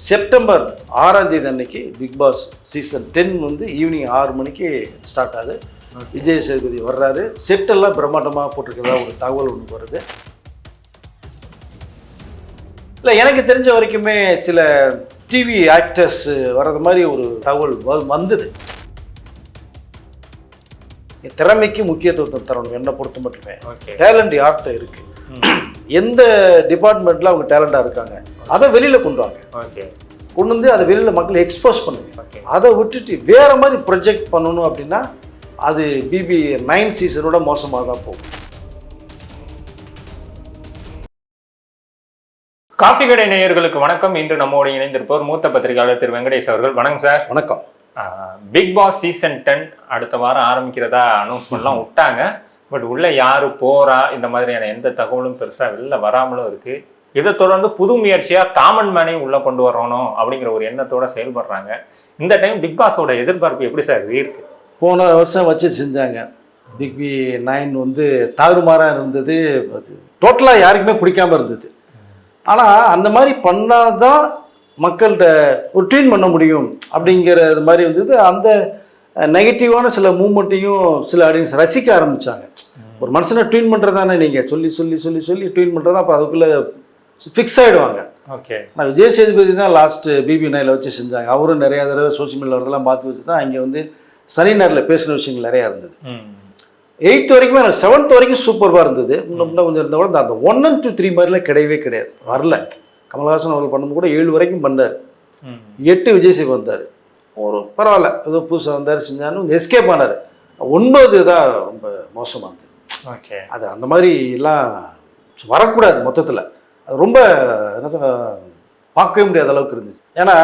September 6ஆம் தேதி அன்னைக்கு பிக் பாஸ் சீசன் 10 வந்து ஈவினிங் 6 மணிக்கு ஸ்டார்ட் ஆகுது. விஜய் சேதுபதி வர்றாரு. செட்டெல்லாம் பிரம்மாண்டமாக போட்டிருக்கிறதா ஒரு தகவல் ஒன்று வருது. இல்லை, எனக்கு தெரிஞ்ச வரைக்குமே சில டிவி ஆக்டர்ஸ் வர்றது மாதிரி ஒரு தகவல் வந்தது. திறமைக்கு முக்கியத்துவம் தரணும். என்னை பொறுத்த மட்டுமே டேலண்ட் யார்கிட்ட இருக்கு, எந்த டிபார்ட்மெண்ட்டில் அவங்க டேலண்டாக இருக்காங்க, அதை வெளியில் கொண்டு வாங்க. கொண்டு வந்து அதை வெளியில் மக்களை எக்ஸ்போஸ் பண்ணுங்க. அதை விட்டுட்டு வேற மாதிரி ப்ரொஜெக்ட் பண்ணணும் அப்படின்னா அது பிபி 9 சீசனோட மோசமாக தான் போகும். காஃபி கடை நேயர்களுக்கு வணக்கம். இன்று நம்மோடு இணைந்திருப்பவர் மூத்த பத்திரிகையாளர் திரு வெங்கடேஷ் அவர்கள். வணக்கம் சார். வணக்கம். பிக் பாஸ் சீசன் 10 அடுத்த வாரம் ஆரம்பிக்கிறதா அனௌன்ஸ்மெண்ட்லாம் விட்டாங்க. பட் உள்ள யாரு போறா, இந்த மாதிரியான எந்த தகவலும் பெருசா வெளில வராமலும் இருக்கு. இதை தொடர்ந்து புது முயற்சியா காமன் மேனையும் உள்ள கொண்டு வரணும் அப்படிங்கிற ஒரு எண்ணத்தோட செயல்படுறாங்க. இந்த டைம் பிக் பாஸோட எதிர்பார்ப்பு எப்படி சார் இருக்கு? போன வருஷம் வச்சு செஞ்சாங்க. பிபி 9 வந்து தாறுமாறாக இருந்தது. டோட்டலாக யாருக்குமே பிடிக்காம இருந்தது. ஆனால் அந்த மாதிரி பண்ணாதான் மக்கள்கிட்ட ஒரு ட்வீட் பண்ண முடியும் அப்படிங்கிறது மாதிரி இருந்தது. அந்த நெகட்டிவான சில மூமெண்ட்டையும் சில ஆடியன்ஸ் ரசிக்க ஆரம்பித்தாங்க. ஒரு மனுஷனை ட்வீட் பண்ணுறதானே, நீங்கள் சொல்லி சொல்லி சொல்லி சொல்லி ட்வீட் பண்ணுறதா, அப்போ அதுக்குள்ளே ஃபிக்ஸ் ஆகிடுவாங்க. ஓகே. நான் விஜய் சேதுபதி தான் லாஸ்ட்டு பிபி 9 வச்சு செஞ்சாங்க. அவரும் நிறையா தடவை சோஷியல் மீடியாவில் வரதெல்லாம் பார்த்து வச்சு தான் இங்கே வந்து சனி நேரில் பேசின விஷயங்கள் நிறையா இருந்தது. 8th வரைக்குமே எனக்கு 7th வரைக்கும் சூப்பராக இருந்தது. இன்னும் கொஞ்சம் இருந்த கூட அந்த 1 and 2 3 மாதிரிலாம் கிடையவே கிடையாது, வரல. கமல்ஹாசன் அவர்கள் பண்ணும்போது கூட 7 வரைக்கும் பண்ணார். 8 விஜய் சேதுபதி வந்தார். ஒரு பரவாயில்ல, ஏதோ புதுசாக வந்தார், செஞ்சாலும் எஸ்கேப் ஆனார். 9 தான் ரொம்ப மோசமாக இருந்தது. ஓகே. அது அந்த மாதிரி எல்லாம் வரக்கூடாது. மொத்தத்தில் அது ரொம்ப என்ன பார்க்கவே முடியாத அளவுக்கு இருந்துச்சு. ஏன்னா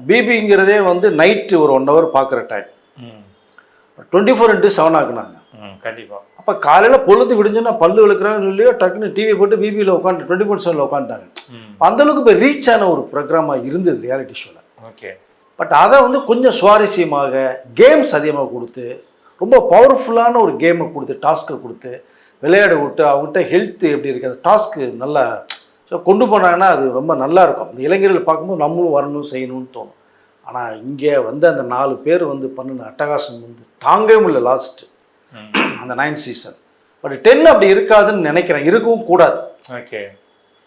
பிபிங்கிறதே வந்து நைட்டு ஒரு 1 hour பார்க்குற டைம் 24/7 ஆக்குனாங்க. கண்டிப்பாக. அப்போ காலையில் பொழுது விடிஞ்சுன்னா பல்லு விழுக்கிறாங்க இல்லையோ டக்குன்னு டிவியை போட்டு பிபியில் உட்காந்து 24/7 உட்காந்துட்டாங்க. அந்தளவுக்கு இப்போ ரீச் ஆன ஒரு ப்ரோக்ராமாக இருந்தது ரியாலிட்டி ஷோவில். ஓகே. பட் அதை வந்து கொஞ்சம் சுவாரஸ்யமாக கேம்ஸ் அதிகமாக கொடுத்து, ரொம்ப பவர்ஃபுல்லான ஒரு கேமை கொடுத்து, டாஸ்க்கை கொடுத்து விளையாட விட்டு, அவங்ககிட்ட ஹெல்த் எப்படி இருக்குது, அந்த டாஸ்க்கு நல்லா கொண்டு போனாங்கன்னா அது ரொம்ப நல்லாயிருக்கும். இந்த இளைஞர்கள் பார்க்கும்போது நம்மளும் வரணும் செய்யணும்னு தோணும். ஆனால் இங்கே வந்து அந்த 4 பேர் வந்து பண்ணின அட்டகாசம் வந்து தாங்கவே முடியல லாஸ்ட்டு அந்த 9 சீசன். பட் 10 அப்படி இருக்காதுன்னு நினைக்கிறேன், இருக்கவும் கூடாது. ஓகே.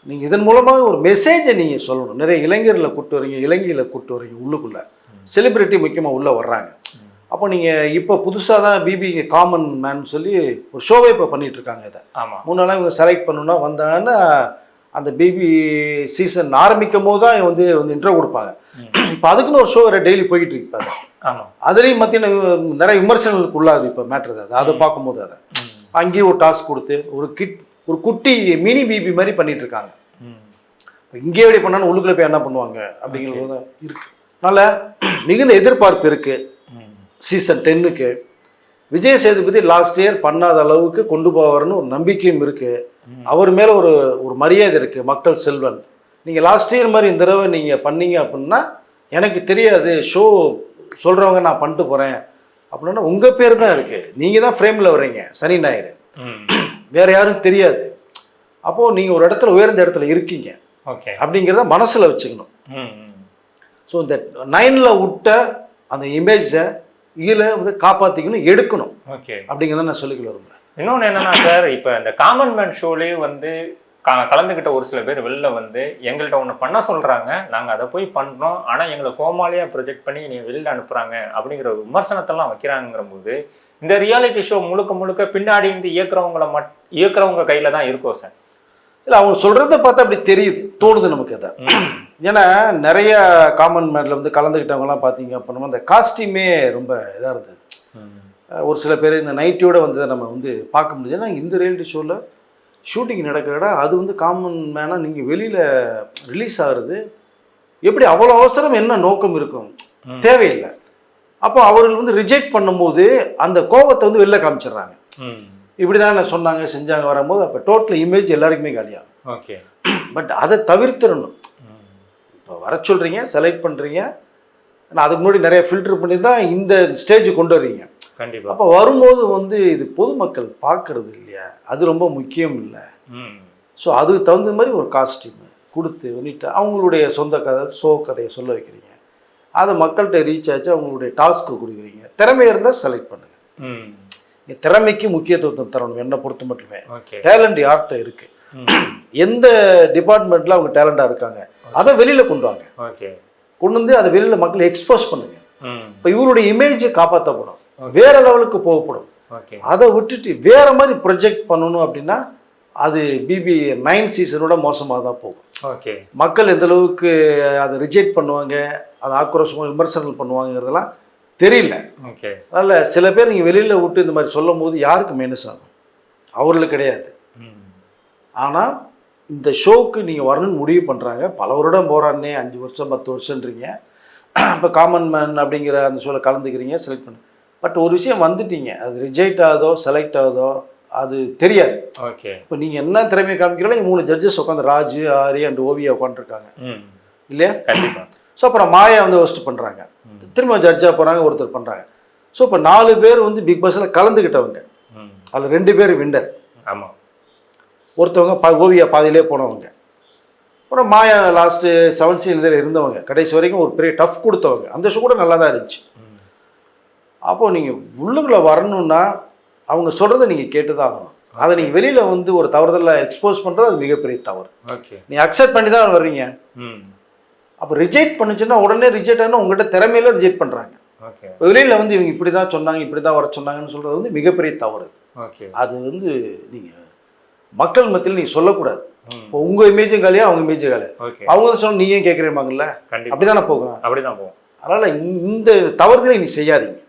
நீங்கள் இதன் மூலமாக ஒரு மெசேஜை நீங்கள் சொல்லணும். நிறைய இளைஞர்களை கூப்பிட்டு வரீங்க, இளைஞர்களை கூப்பிட்டு வரீங்க, உள்ளுக்குள்ளே செலிப்ரிட்டி முக்கியமாக உள்ளே வர்றாங்க. அப்போ நீங்கள் இப்போ புதுசாக தான் பிபி காமன் மேன் சொல்லி ஒரு ஷோவே இப்போ பண்ணிகிட்ருக்காங்க. இதை 3 நாளாக இவங்க செலக்ட் பண்ணணுன்னா வந்தாங்கன்னா அந்த பிபி சீசன் ஆரம்பிக்கும் போது தான் வந்து இன்ட்ரோ கொடுப்பாங்க. இப்போ அதுக்குன்னு ஒரு ஷோ வேறு டெய்லி போய்கிட்டு இருக்கு. இப்போ அதுலேயும் மத்திய நிறைய விமர்சனங்களுக்கு உள்ளாது இப்போ மேட்ரு. அதை பார்க்கும்போது அதை அங்கேயும் ஒரு டாஸ்க் கொடுத்து ஒரு குட்டி மினி பிபி மாதிரி பண்ணிட்டு இருக்காங்க. இப்போ இங்கே எப்படி பண்ணாலும் உள்ளுக்குள்ளே போய் என்ன பண்ணுவாங்க அப்படிங்கிறது தான் இருக்குது. அதனால் மிகுந்த எதிர்பார்ப்பு இருக்குது சீசன் 10க்கு. விஜய் சேதுபதி லாஸ்ட் இயர் பண்ணாத அளவுக்கு கொண்டு போவார்னு ஒரு நம்பிக்கையும் இருக்குது. அவர் மேலே ஒரு மரியாதை இருக்குது, மக்கள் செல்வன். நீங்கள் லாஸ்ட் இயர் மாதிரி இந்த தடவை நீங்கள் பண்ணீங்க அப்படின்னா எனக்கு தெரியாது, ஷோ சொல்கிறவங்க நான் பண்ணிட்டு போகிறேன் அப்படின்னா உங்கள் பேர் தான் இருக்குது. நீங்கள் தான் ஃப்ரேமில் வர்றீங்க சனி ஞாயிறு, வேறு யாரும் தெரியாது. அப்போது நீங்கள் ஒரு இடத்துல உயர்ந்த இடத்துல இருக்கீங்க அப்படிங்கிறத மனசில் வச்சுக்கணும். ஸோ இந்த 9ல் விட்ட அந்த இமேஜை இதில் வந்து காப்பாற்றிக்கணும், எடுக்கணும் அப்படிங்கிறத நான் சொல்லிக்கொள்ள விரும்புகிறேன். இன்னொன்று என்னன்னா சார், இப்போ இந்த காமன் மேன் ஷோலேயே வந்து கலந்துக்கிட்ட ஒரு சில பேர் வெளில வந்து எங்கள்கிட்ட ஒன்று பண்ண சொல்கிறாங்க, நாங்கள் அதை போய் பண்ணுறோம், ஆனால் எங்களை கோமாளியாக ப்ரொஜெக்ட் பண்ணி நீங்கள் வெளியில் அனுப்புகிறாங்க அப்படிங்கிற ஒரு விமர்சனத்தெல்லாம் வைக்கிறாங்கிற போது இந்த ரியாலிட்டி ஷோ முழுக்க பின்னாடி இருந்து இயக்குறவங்க கையில் தான் இருக்கும் சார். இல்லை, அவங்க சொல்கிறத பார்த்தா அப்படி தெரியுது, தோணுது நமக்கு. அதை ஏன்னா நிறைய காமன் மேனில் வந்து கலந்துக்கிட்டவங்கலாம் பார்த்தீங்க அப்படின்னா அந்த காஸ்டியூமே ரொம்ப இதாக இருந்தது. ஒரு சில பேர் இந்த நைட்டியோடு வந்ததை நம்ம வந்து பார்க்க முடியுது. ஏன்னா இந்த ரியாலிட்டி ஷோவில் ஷூட்டிங் நடக்கிற இடம் அது வந்து காமன் மேனாக நீங்கள் வெளியில் ரிலீஸ் ஆகிறது எப்படி, அவ்வளோ அவசரம் என்ன நோக்கம் இருக்கும், தேவையில்லை. அப்போ அவர்கள் வந்து ரிஜெக்ட் பண்ணும்போது அந்த கோபத்தை வந்து வெளில காமிச்சிடுறாங்க. இப்படி தான் சொன்னாங்க செஞ்சாங்க வரும்போது அப்போ டோட்டல் இமேஜ் எல்லாருக்குமே காலியாகும். ஓகே. பட் அதை தவிர்த்திடணும். இப்போ வர சொல்கிறீங்க, செலக்ட் பண்ணுறீங்க, நான் அதுக்கு முன்னாடி நிறைய ஃபில்டர் பண்ணி தான் இந்த ஸ்டேஜ் கொண்டு வர்றீங்க. கண்டிப்பாக. அப்போ வரும்போது வந்து இது பொதுமக்கள் பார்க்கறது இல்லையா, அது ரொம்ப முக்கியம் இல்லை. ஸோ அதுக்கு தகுந்த மாதிரி ஒரு காஸ்டியூம் கொடுத்து பண்ணிட்டு அவங்களுடைய சொந்த கதை கதையை சொல்ல வைக்கிறீங்க. அதை மக்கள்கிட்ட ரீச் ஆச்சு, அவங்களுடைய டாஸ்க்கு கொடுக்குறீங்க. திறமை இருந்தால் செலக்ட் பண்ணுங்கள். திறமைக்கு முக்கியத்துவம் தரணும். என்னை பொறுத்த மட்டுமே டேலண்ட் யார்கிட்ட இருக்குது, எந்த டிபார்ட்மெண்ட்டில் அவங்க டேலண்டாக இருக்காங்க, அதை வெளியில் கொண்டு வாங்க. கொண்டு வந்து அதை வெளியில் மக்கள் எக்ஸ்போஸ் பண்ணுங்க. இப்போ இவருடைய இமேஜ் காப்பாற்றப்படும், வேற லெவலுக்கு போகப்படும். அதை விட்டுட்டு வேற மாதிரி ப்ரொஜெக்ட் பண்ணணும் அப்படின்னா அது பிபி 9 சீசனோட மோசமாக தான் போகும். மக்கள் எந்த அளவுக்கு அதை ரிஜெக்ட் பண்ணுவாங்க, அதை ஆக்ரோஷமாக விமர்சனங்கள் பண்ணுவாங்கிறதெல்லாம் தெரியல. அதனால் சில பேர் நீங்கள் வெளியில் விட்டு இந்த மாதிரி சொல்லும் போது யாருக்கு மைனஸ் ஆகும்? அவர்களுக்கு கிடையாது. ஆனால் இந்த ஷோவுக்கு நீங்கள் வரணும்னு முடிவு பண்ணுறாங்க. பல வருடம் போகிறான்னே, 5 வருஷம் 10 வருஷன்றீங்க. இப்போ காமன் மேன் அப்படிங்கிற அந்த ஷோவில் கலந்துக்கிறீங்க, செலக்ட் பண்ணு. பட் ஒரு விஷயம் வந்துட்டீங்க, அது ரிஜெக்ட் ஆகுதோ செலக்ட் ஆகுதோ அது தெரியாது. இப்போ நீங்கள் என்ன திறமையை காமிக்கிறீங்களோ, 3 ஜட்ஜஸ் உட்காந்து ராஜு, ஆரி அண்ட் ஓவியா உட்காந்துருக்காங்க இல்லையா? ஸோ அப்புறம் மாயா வந்து ஹோஸ்ட் பண்ணுறாங்க, திரும்ப ஜட்ஜாக போகிறாங்க, ஒருத்தர் பண்ணுறாங்க. ஸோ இப்போ 4 பேர் வந்து பிக் பாஸில் கலந்துக்கிட்டவங்க. அதில் 2 பேர் வின்னர். ஆமாம், ஒருத்தவங்க ஓவியா பாதியிலே போனவங்க. அப்புறம் மாயா லாஸ்ட்டு 7 சீசனில் இருந்தவங்க, கடைசி வரைக்கும் ஒரு பெரிய டஃப் கொடுத்தவங்க. அந்த ஷோ கூட நல்லா தான் இருந்துச்சு. அப்போது நீங்கள் உள்ளுக்குள்ளே வரணுன்னா அவங்க சொல்கிறத நீங்கள் கேட்டு தான் ஆகணும். அதை நீங்கள் வெளியில் வந்து ஒரு தவறுதலில் எக்ஸ்போஸ் பண்ணுறது அது மிகப்பெரிய தவறு. நீங்கள் அக்செப்ட் பண்ணி தான் வர்றீங்க. அப்போ ரிஜெக்ட் பண்ணுச்சுன்னா உடனே ரிஜெக்ட் ஆனால் உங்கள்கிட்ட திறமையில ரிஜெக்ட் பண்ணுறாங்க. வெளியில் வந்து இவங்க இப்படி தான் சொன்னாங்க, இப்படி தான் வர சொன்னாங்கன்னு சொல்கிறது வந்து மிகப்பெரிய தவறு. அது வந்து நீங்கள் மக்கள் மத்தியில் நீங்கள் சொல்லக்கூடாது. இப்போ உங்கள் இமேஜும் காலியா, அவங்க இமேஜும் காலியா, அவங்க தான் சொன்ன நீ ஏன் கேட்குறீங்கல்ல, அப்படி தானே போகும். அப்படிதான் போகும். அதனால் இந்த தவறுதலை நீ செய்யாதீங்க.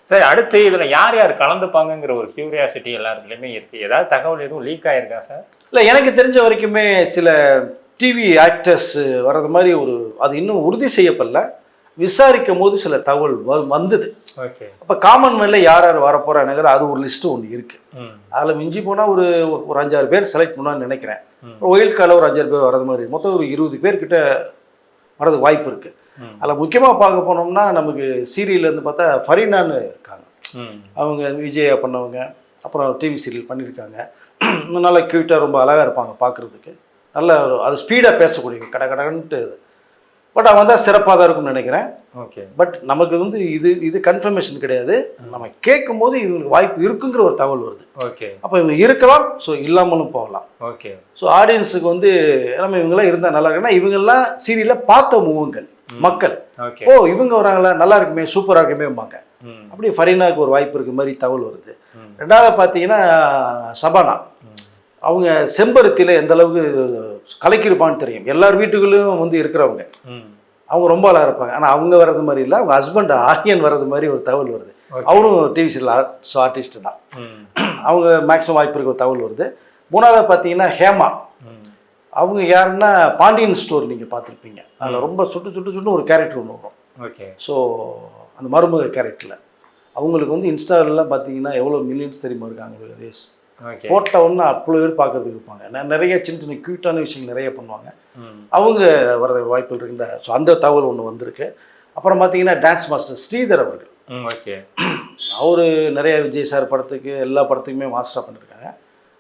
சரி, அடுத்து இதில் யார் யார் கலந்துப்பாங்கங்கிற ஒரு கியூரியாசிட்டி எல்லாருக்குலையுமே இருக்குது. ஏதாவது தகவல் எதுவும் லீக் ஆகிருக்கா சார்? இல்லை, எனக்கு தெரிஞ்ச வரைக்குமே சில டிவி ஆக்டர்ஸ் வர்றது மாதிரி அது இன்னும் உறுதி செய்யப்படல. விசாரிக்கும் போது சில தகவல் வந்தது. அப்போ காமன் மேனில் யார் யார் வரப்போகிறாங்கிற அது ஒரு லிஸ்ட்டு ஒன்று இருக்குது. அதில் மிஞ்சி போனால் ஒரு 5-6 பேர் செலக்ட் பண்ணான்னு நினைக்கிறேன். ஒயில் கால ஒரு 5-6 பேர் வர்றது மாதிரி மொத்தம் ஒரு 20 பேர்கிட்ட வர்றதுக்கு வாய்ப்பு இருக்குது. அதில் முக்கியமாக பார்க்க போனோம்னா நமக்கு சீரியல்லேருந்து பார்த்தா ஃபரீனான்னு இருக்காங்க. அவங்க விஜயா பண்ணவங்க, அப்புறம் டிவி சீரியல் பண்ணியிருக்காங்க. நல்லா க்யூட்டாக ரொம்ப அழகாக இருப்பாங்க பார்க்குறதுக்கு. நல்ல அது ஸ்பீடாக பேசக்கூடிய கடன்ட்டு. பட் அவன் தான் சிறப்பாக தான் இருக்கும்னு நினைக்கிறேன். பட் நமக்கு வந்து இது கன்ஃபர்மேஷன் கிடையாது. நம்ம கேட்கும் போது இவங்களுக்கு வாய்ப்பு இருக்குங்கிற ஒரு தகவல் வருது. அப்போ இவங்க இருக்கலாம், ஸோ இல்லாமலும் போகலாம். ஸோ ஆடியன்ஸுக்கு வந்து நம்ம இவங்கெல்லாம் இருந்தால் நல்லா இருக்குன்னா இவங்கெல்லாம் சீரியலில் பார்த்த முகங்கள் மக்கள் ஓ இவங்க வராங்களா, நல்லா இருக்குமே, சூப்பராக இருக்குமேம்பாங்க. அப்படி ஃபரீனாவுக்கு ஒரு வாய்ப்பு இருக்க மாதிரி தகவல் வருது. ரெண்டாவது பார்த்தீங்கன்னா சபானா, அவங்க செம்பருத்தியில் எந்த அளவுக்கு கலைக்கிருப்பான்னு தெரியும். எல்லார் வீட்டுக்குள்ளேயும் வந்து இருக்கிறவங்க, அவங்க ரொம்ப அழகாக இருப்பாங்க. ஆனால் அவங்க வர்றது மாதிரி இல்லை, அவங்க ஹஸ்பண்ட் ஆரியன் வர்றது மாதிரி ஒரு தகவல் வருது. அவரும் டிவி சீரியல் ஆர்டிஸ்ட் தான். அவங்க மேக்ஸிமம் வாய்ப்பு இருக்க ஒரு தகவல் வருது. மூணாவது பார்த்தீங்கன்னா ஹேமா, அவங்க யாருன்னா பாண்டியன் ஸ்டோர் நீங்கள் பார்த்துருப்பீங்க. அதில் ரொம்ப சுட்டு ஒரு கேரக்டர் ஒன்று வரும். ஸோ அந்த மருமக கேரக்டரில் அவங்களுக்கு வந்து இன்ஸ்டாவிலலாம் பார்த்தீங்கன்னா எவ்வளோ மில்லியன்ஸ் தெரியுமா இருக்காங்க. ரேஸ் ஃபோட்டோ ஒன்று அவ்வளோ பேர் பார்க்கறதுக்கு இருப்பாங்க. நிறைய சின்ன க்யூட்டான விஷயங்கள் நிறைய பண்ணுவாங்க. அவங்க வர வாய்ப்புகள் இருக்குன்ற ஸோ அந்த தகவல் ஒன்று வந்திருக்கு. அப்புறம் பார்த்தீங்கன்னா டான்ஸ் மாஸ்டர் ஸ்ரீதர் அவர்கள், அவர் நிறைய விஜய் சார் படத்துக்கு எல்லா படத்துக்குமே மாஸ்டராக பண்ணியிருக்காங்க.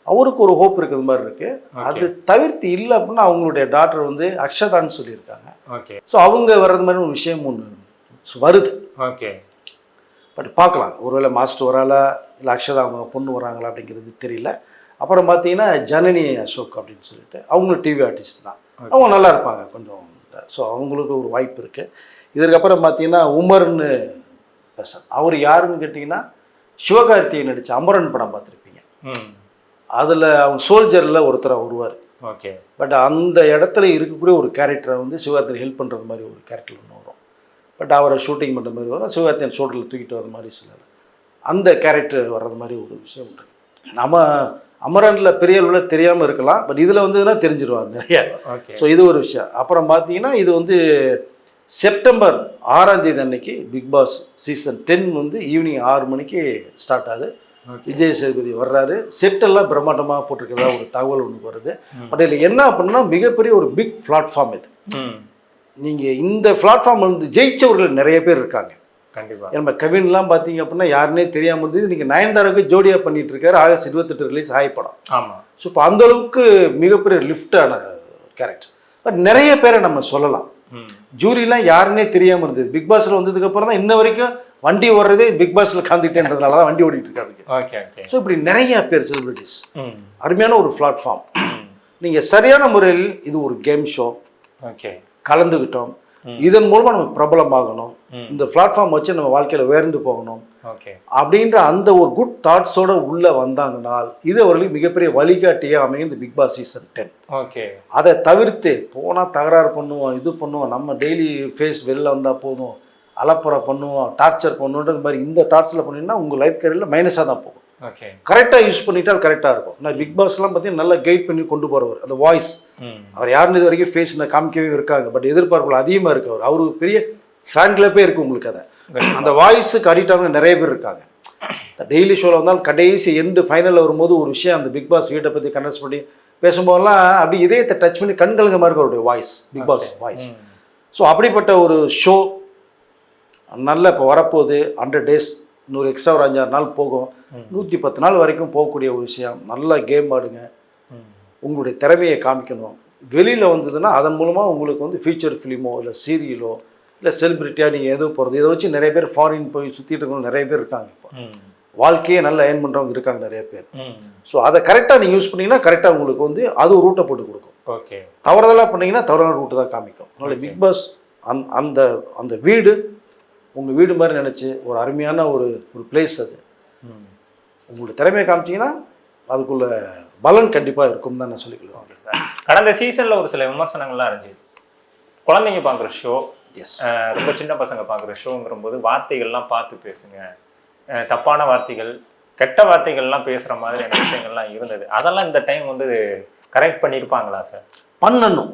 அவருக்கு ஒரு ஹோப் இருக்கிறது மாதிரி இருக்குது. அது தவிர்த்து இல்லை அப்படின்னா அவங்களுடைய டாக்டர் வந்து அக்ஷதான்னு சொல்லியிருக்காங்க. ஸோ அவங்க வர்றது மாதிரி ஒரு விஷயம் ஒன்று வருது. பட் பார்க்கலாம், ஒருவேளை மாஸ்டர் வராளா இல்லை அக்ஷதா அவங்க பொண்ணு வராங்களா அப்படிங்கிறது தெரியல. அப்புறம் பார்த்தீங்கன்னா ஜனனி அசோக் அப்படின்னு சொல்லிட்டு அவங்களும் டிவி ஆர்டிஸ்ட் தான். அவங்க நல்லா இருப்பாங்க கொஞ்சம். ஸோ அவங்களுக்கு ஒரு வாய்ப்பு இருக்குது. இதற்கப்புறம் பார்த்தீங்கன்னா உமர்னு பேச, அவர் யாருன்னு கேட்டிங்கன்னா சிவகார்த்திகேயன் நடித்த அமரன் படம் பார்த்துருப்பீங்க. அதில் அவங்க சோல்ஜரில் ஒருத்தராக வருவார். பட் அந்த இடத்துல இருக்கக்கூடிய ஒரு கேரக்டரை வந்து சிவகார்த்திகேயன் ஹெல்ப் பண்ணுறது மாதிரி ஒரு கேரக்டர் ஒன்று வரும். பட் அவரை ஷூட்டிங் பண்ணுற மாதிரி வரும். சிவகார்த்திகேயன் ஷோல்டரில் தூக்கிட்டு வர மாதிரி சில அந்த கேரக்டர் வர்றது மாதிரி ஒரு விஷயம் உண்டு. நம்ம அமரனில் பெரிய அளவில் தெரியாமல் இருக்கலாம், பட் இதில் வந்துன்னா தெரிஞ்சிருவாங்க நிறைய. ஸோ இது ஒரு விஷயம். அப்புறம் பார்த்தீங்கன்னா இது வந்து செப்டம்பர் 6ஆம் தேதி அன்னைக்கு பிக் பாஸ் சீசன் 10 வந்து ஈவினிங் 6 மணிக்கு ஸ்டார்ட் ஆகுது. விஜய் சேதுபதி வர்றாரு. செட்டெல்லாம் பிரம்மாண்டமாக போட்டிருக்கிறதா ஒரு தகவல் ஒன்று வருது. பட் இதில் என்ன அப்படின்னா மிகப்பெரிய ஒரு பிக் பிளாட்ஃபார்ம் இது. நீங்கள் இந்த பிளாட்ஃபார்ம் வந்து ஜெயிச்சவர்கள் நிறைய பேர் இருக்காங்க. கண்டிப்பாக நம்ம கவின்லாம் பார்த்தீங்க அப்படின்னா யாருன்னே தெரியாமல் இருந்தது. இன்றைக்கி நயன்தாராவுக்கு ஜோடியாக பண்ணிட்டு இருக்காரு. ஆகஸ்ட் 28 ரிலீஸ் ஆகி படம். ஸோ இப்போ அந்தளவுக்கு மிகப்பெரிய லிஃப்டான கேரக்டர். பட் நிறைய பேரை நம்ம சொல்லலாம். ம். ஜூரிலாம் யாருன்னே தெரியாமல் இருந்தது. பிக் பாஸில் வந்ததுக்கப்புறம் தான் இன்ன வரைக்கும் வண்டி ஓடுறதே பிக் பாஸில் கலந்துக்கிட்டேன்றதுனால தான் வண்டி ஓடிட்டு இருக்காது. Okay okay. ஸோ இப்படி நிறைய பேர் செலிபிரிட்டிஸ், ம். அருமையான ஒரு பிளாட்ஃபார்ம். நீங்கள் சரியான முறையில் இது ஒரு கேம் ஷோ ஓகே கலந்துக்கிட்டோம், இதன் மூலமாக நம்ம பிரபலமாகணும், இந்த பிளாட்ஃபார்ம் வச்சு நம்ம வாழ்க்கையில் உயர்ந்து போகணும் ஓகே அப்படின்ற அந்த ஒரு குட் தாட்ஸோட உள்ளே வந்தாங்கனால் இது அவர்களுக்கு மிகப்பெரிய வழிகாட்டியாக அமையும் இந்த பிக் பாஸ் சீசன் 10. ஓகே. அதை தவிர்த்து போனால் தகராறு பண்ணுவோம், இது பண்ணுவோம், நம்ம டெய்லி ஃபேஸ் வெளில வந்தால் போதும், அலப்புறை பண்ணுவோம், டார்ச்சர் பண்ணுன்றது மாதிரி இந்த தாட்ஸில் பண்ணிங்கன்னா உங்கள் லைஃப் கேரியரில் மைனஸாக தான் போகும். ஓகே. கரெக்டாக யூஸ் பண்ணிட்டால் கரெக்டாக இருக்கும். நான் பிக் பாஸ்லாம் பார்த்தீங்கன்னா நல்லா கைட் பண்ணி கொண்டு போகிறவர், அந்த வாய்ஸ் அவர் யாருன்னு இது வரைக்கும் ஃபேஸ் காமிக்கவே இருக்காங்க, பட் எதிர்பார்ப்புகள் அதிகமாக இருக்கு. அவருக்கு பெரிய ஃபேன் கிளப்பே இருக்குது உங்களுக்கு. அதை அந்த வாய்ஸுக்கு அடிக்ட் ஆனவங்க நிறைய பேர் இருக்காங்க. டெய்லி ஷோவில் வந்தால் கடைசி எண்டு ஃபைனலில் வரும்போது ஒரு விஷயம் அந்த பிக் பாஸ் வீட்டை பற்றி கன்வெர்ஸ் பண்ணி பேசும்போதெல்லாம் அப்படி இதயத்தை டச் பண்ணி கண்கலங்க மாதிரி இருக்கும் அவருடைய voice, Bigg Boss voice. So அப்படிப்பட்ட ஒரு ஷோ நல்ல இப்போ வரப்போகுது. 100 days, இன்னொரு எக்ஸ்ட்ரா ஒரு 5-6 நாள் போகும், 110 நாள் வரைக்கும் போகக்கூடிய ஒரு விஷயம். நல்லா கேம் ஆடுங்க, உங்களுடைய திறமையை காமிக்கணும். வெளியில் வந்ததுன்னா அதன் மூலமாக உங்களுக்கு வந்து ஃபீச்சர் ஃபிலிமோ இல்லை சீரியலோ இல்லை செலிபிரிட்டியாக நீங்கள் எதுவும் போகிறது, இதை வச்சு நிறைய பேர் ஃபாரின் போய் சுற்றிட்டு இருக்கவங்க நிறைய பேர் இருக்காங்க. இப்போ வாழ்க்கையே நல்லா ஏர்ன் பண்ணுறவங்க இருக்காங்க நிறைய பேர். ஸோ அதை கரெக்டாக நீங்கள் யூஸ் பண்ணிங்கன்னா கரெக்டாக உங்களுக்கு வந்து அது ஒரு ரூட்டை போட்டு கொடுக்கும். ஓகே. தவறுதலாக பண்ணிங்கன்னா தவறான ரூட்டு தான் காமிக்கும். அதனால் பிக் பாஸ் அந்த அந்த வீடு உங்கள் வீடு மாதிரி நினச்சி ஒரு அருமையான ஒரு பிளேஸ். அது உங்களோட திறமையை காமிச்சிங்கன்னா அதுக்குள்ள பலன் கண்டிப்பாக இருக்கும் தான் நான் சொல்லிக்கலாம். கடந்த சீசனில் ஒரு சில விமர்சனங்கள்லாம் இருந்துச்சு. குழந்தைங்க பார்க்குற ஷோ, ரொம்ப சின்ன பசங்க பார்க்குற ஷோங்கிற போது வார்த்தைகள்லாம் பார்த்து பேசுங்க, தப்பான வார்த்தைகள் கெட்ட வார்த்தைகள்லாம் பேசுகிற மாதிரியான விஷயங்கள்லாம் இருந்தது. அதெல்லாம் இந்த டைம் வந்து கரெக்ட் பண்ணியிருப்பாங்களா சார்? பண்ணணும்.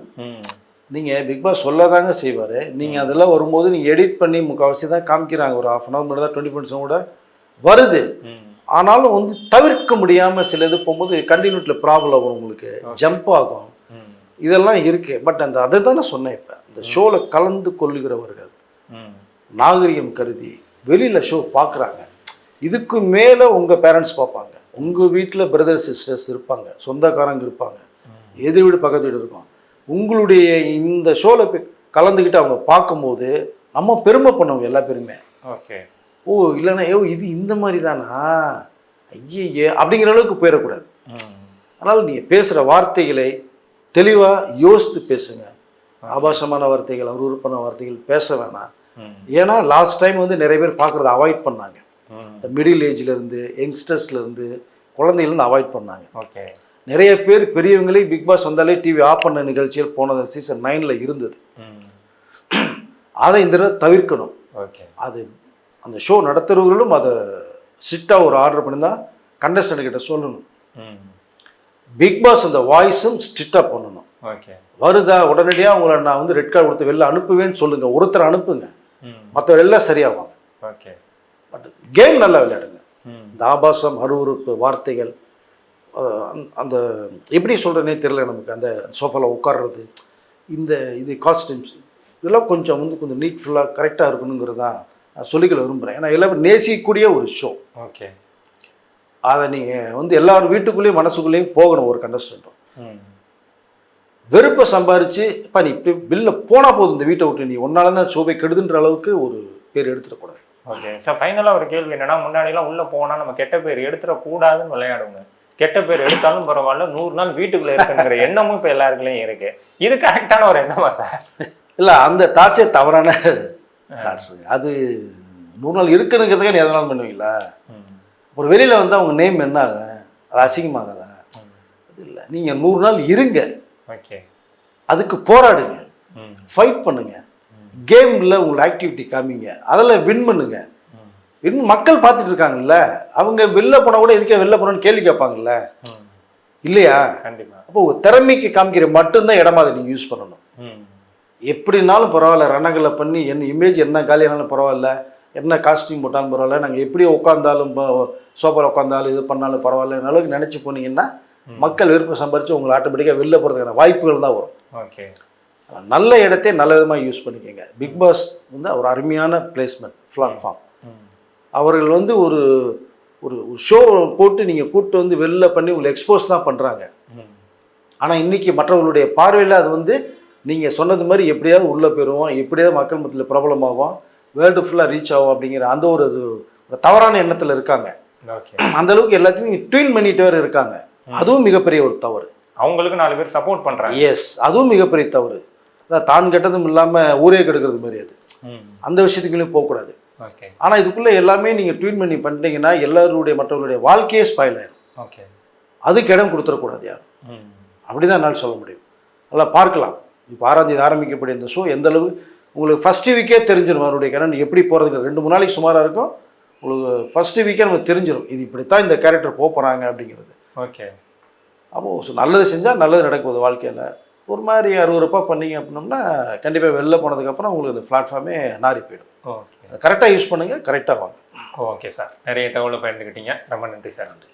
நீங்கள் பிக் பாஸ் சொல்லதாங்க செய்வார். நீங்கள் அதெல்லாம் வரும்போது நீங்கள் எடிட் பண்ணி முக்கால்வாசி தான் காமிக்கிறாங்க. ஒரு 1/2 hour மட்டும் தான் 20% கூட வருது. ஆனாலும் வந்து தவிர்க்க முடியாமல் சில இது போகும்போது கண்டினியூட்டில் ப்ராப்ளம் வரும், உங்களுக்கு ஜம்ப் ஆகும், இதெல்லாம் இருக்குது. பட் அந்த அதை தான் நான் சொன்னேன். இப்போ இந்த ஷோவில் கலந்து கொள்ளுகிறவர்கள் நாகரிகம் கருதி வெளியில் ஷோ பார்க்குறாங்க. இதுக்கு மேலே உங்கள் பேரண்ட்ஸ் பார்ப்பாங்க, உங்கள் வீட்டில் பிரதர் சிஸ்டர்ஸ் இருப்பாங்க, சொந்தக்காரங்க இருப்பாங்க, எதிர் வீடு பக்கத்து வீடு இருக்கும். உங்களுடைய இந்த ஷோவில் போய் கலந்துக்கிட்டு அவங்க பார்க்கும்போது நம்ம பெருமை பண்ணுவோம் எல்லா பேருமே. ஓகே. ஓ இல்லைன்னா இது இந்த மாதிரி தானா, ஐயே அப்படிங்கிற அளவுக்கு போயிடக்கூடாது. அதனால் நீங்கள் பேசுகிற வார்த்தைகளை தெளிவாக யோசித்து பேசுங்க. ஆபாசமான வார்த்தைகள், அருவருப்பான வார்த்தைகள் பேச வேணாம். ஏன்னா லாஸ்ட் டைம் வந்து நிறைய பேர் பார்க்குறத அவாய்ட் பண்ணாங்க. இந்த மிடில் ஏஜ்லேருந்து யங்ஸ்டர்ஸ்லேருந்து குழந்தைகள்லேருந்து அவாய்ட் பண்ணாங்க. ஓகே. நிறைய பேர் பெரியவங்களே பிக் பாஸ் வந்தாலே டிவி ஆஃப் பண்ண நிகழ்ச்சிகள் போனது சீசன் 9 இருந்தது. அதை இந்த தடவை தவிர்க்கணும். ஓகே. அது அந்த ஷோ நடத்துகிறவர்களும் அதை ஸ்ட்ரிக்டாக ஒரு ஆர்டர் பண்ணி தான் கண்டஸ்டன்ட் கிட்ட சொல்லணும். பிக் பாஸ் அந்த வாய்ஸும் ஸ்ட்ரிக்டாக பண்ணணும். ஓகே. வருதா உடனடியாக உங்களை நான் வந்து ரெட் கார்டு கொடுத்து வெளில அனுப்புவேன்னு சொல்லுங்கள். ஒருத்தர் அனுப்புங்க, மற்றவர் எல்லாம் சரியாவாங்க. ஓகே. பட் கேம் நல்லா விளையாடுங்க. இந்த ஆபாசம், அருவருப்பு வார்த்தைகள், அந்த எப்படி சொல்கிறேனே தெரியல நமக்கு, அந்த சோஃபாவில் உட்கார்றது, இது காஸ்டியூம்ஸ், இதெல்லாம் கொஞ்சம் கொஞ்சம் நீட்ஃபுல்லாக கரெக்டாக இருக்கணுங்கிறது தான் நான் சொல்லிக்கல விரும்புகிறேன். ஏன்னா எல்லாரும் நேசிக்கக்கூடிய ஒரு ஷோ. ஓகே. அதை நீங்கள் எல்லாரும் வீட்டுக்குள்ளேயும் மனசுக்குள்ளேயும் போகணும். ஒரு கண்டஸ்டண்ட்டும் வெறுப்பை சம்பாரித்து இப்போ நீ இப்படி பில்ல போனால் போதும், இந்த வீட்டை விட்டு நீ ஒன்னால தான் ஷோவை கெடுதுன்ற அளவுக்கு ஒரு பேர் எடுத்துடக்கூடாது. Okay sir. ஃபைனலாக ஒரு கேள்வி என்னன்னா, முன்னாடிலாம் உள்ளே போனால் நம்ம கெட்ட பேர் எடுத்துடக்கூடாதுன்னு விளையாடுவோங்க. கெட்ட பேர் எடுத்தாலும் பரவாயில்ல, 100 நாள் வீட்டுக்குள்ளே இருக்குங்கிற எண்ணமும் இப்போ எல்லாருக்குள்ளேயும் இருக்கு. இது கரெக்டான ஒரு எண்ணமா சார்? இல்லை, அந்த தாட்ஸே தவறான தாட்ஸு. அது 100 நாள் இருக்குனுங்கிறதுக்கே நீ எதனாலும் பண்ணுவீங்களா? ஒரு வெளியில் வந்து அவங்க நேம் என்ன ஆகும், அது அசிங்கமாகாதா? அது இல்லை, நீங்கள் 100 நாள் இருங்க. ஓகே. அதுக்கு போராடுங்க, ஃபைட் பண்ணுங்க, கேமில் உங்களை ஆக்டிவிட்டி காமிங்க, அதில் வின் பண்ணுங்க. இன்னும் மக்கள் பார்த்துட்டு இருக்காங்கல்ல, அவங்க வெளில போனால் கூட எதுக்கே வெளில போனோன்னு கேள்வி கேட்பாங்கல்ல, இல்லையா? கண்டிப்பாக. அப்போ ஒரு திறமைக்கு காமிக்கிற மட்டும்தான் இடமா அதை நீங்கள் யூஸ் பண்ணணும். எப்படினாலும் பரவாயில்ல, ரணங்களை பண்ணி என்ன இமேஜ் என்ன காலியானாலும் பரவாயில்ல, என்ன காஸ்டியூம் போட்டாலும் பரவாயில்ல, நாங்கள் எப்படி உட்காந்தாலும் சோஃபாவில் உட்காந்தாலும் இது பண்ணாலும் பரவாயில்ல அளவுக்கு நினச்சி போனீங்கன்னா மக்கள் விருப்பம் சம்பாரித்து உங்களை ஆட்டோமேட்டிக்காக வெளில போகிறதுக்கான வாய்ப்புகள் தான் வரும். ஓகே. நல்ல இடத்தை நல்ல விதமாக யூஸ் பண்ணிக்கோங்க. பிக் பாஸ் வந்து ஒரு அருமையான பிளேஸ்மெண்ட் பிளாட்ஃபார்ம். அவர்கள் வந்து ஒரு ஒரு ஷோ போட்டு நீங்கள் கூப்பிட்டு வெளில பண்ணி உங்களை எக்ஸ்போஸ் தான் பண்ணுறாங்க. ஆனால் இன்றைக்கி மற்றவர்களுடைய பார்வையில் அது நீங்கள் சொன்னது மாதிரி எப்படியாவது உள்ளே போயிடுவோம், எப்படியாவது மக்கள் மத்தியில் பிரபலமாகும், வேர்ல்டு ஃபுல்லாக ரீச் ஆகும் அப்படிங்கிற அந்த ஒரு தவறான எண்ணத்தில் இருக்காங்க. ஓகே. அந்த அளவுக்கு எல்லாத்தையும் ட்வீன் பண்ணிட்டு வேறு இருக்காங்க. அதுவும் மிகப்பெரிய ஒரு தவறு. அவங்களுக்கு 4 பேர் சப்போர்ட் பண்ணுறாங்க. எஸ், அதுவும் மிகப்பெரிய தவறு. அதான் தான் கெட்டதும் இல்லாமல் ஊரே கெடுக்கிறது மாதிரி அது. அந்த விஷயத்துக்குள்ளேயும் போகக்கூடாது. ஓகே. ஆனால் இதுக்குள்ளே எல்லாமே நீங்கள் ட்வீட் பண்ணி பண்ணிட்டீங்கன்னா எல்லாருடைய மற்றவர்களுடைய வாழ்க்கையே ஸ்பாயில் ஆயிடும். ஓகே. அதுக்கு இடம் கொடுத்துடக்கூடாது யாரும். அப்படிதான் என்னால் சொல்ல முடியும். அதெல்லாம் பார்க்கலாம். இப்போ 6ஆம் தேதி ஆரம்பிக்கப்பட்ட இந்த ஷோ எந்த அளவு உங்களுக்கு ஃபஸ்ட்டு வீக்கே தெரிஞ்சிடும் அவருடைய கேரக்டர் எப்படி போகிறதுக்கு. 2-3 நாளைக்கு சுமாராக இருக்கும். உங்களுக்கு ஃபஸ்ட்டு வீக்கே நமக்கு தெரிஞ்சிடும் இது இப்படித்தான் இந்த கேரக்டர் போகிறாங்க அப்படிங்கிறது. ஓகே. அப்போது நல்லது செஞ்சால் நல்லது நடக்குது வாழ்க்கையில். ஒரு மாதிரி அருவருப்பாக பண்ணீங்க அப்படின்னோம்னா கண்டிப்பாக வெளில போனதுக்கப்புறம் உங்களுக்கு இந்த பிளாட்ஃபார்மே நாரி போயிடும். ஓகே. கரெக்டாக யூஸ் பண்ணுங்கள், கரெக்டாக வாங்க. ஓகே சார், நிறைய தகவலை பகிர்ந்துக்கிட்டீங்க. ரொம்ப நன்றி சார். நன்றி.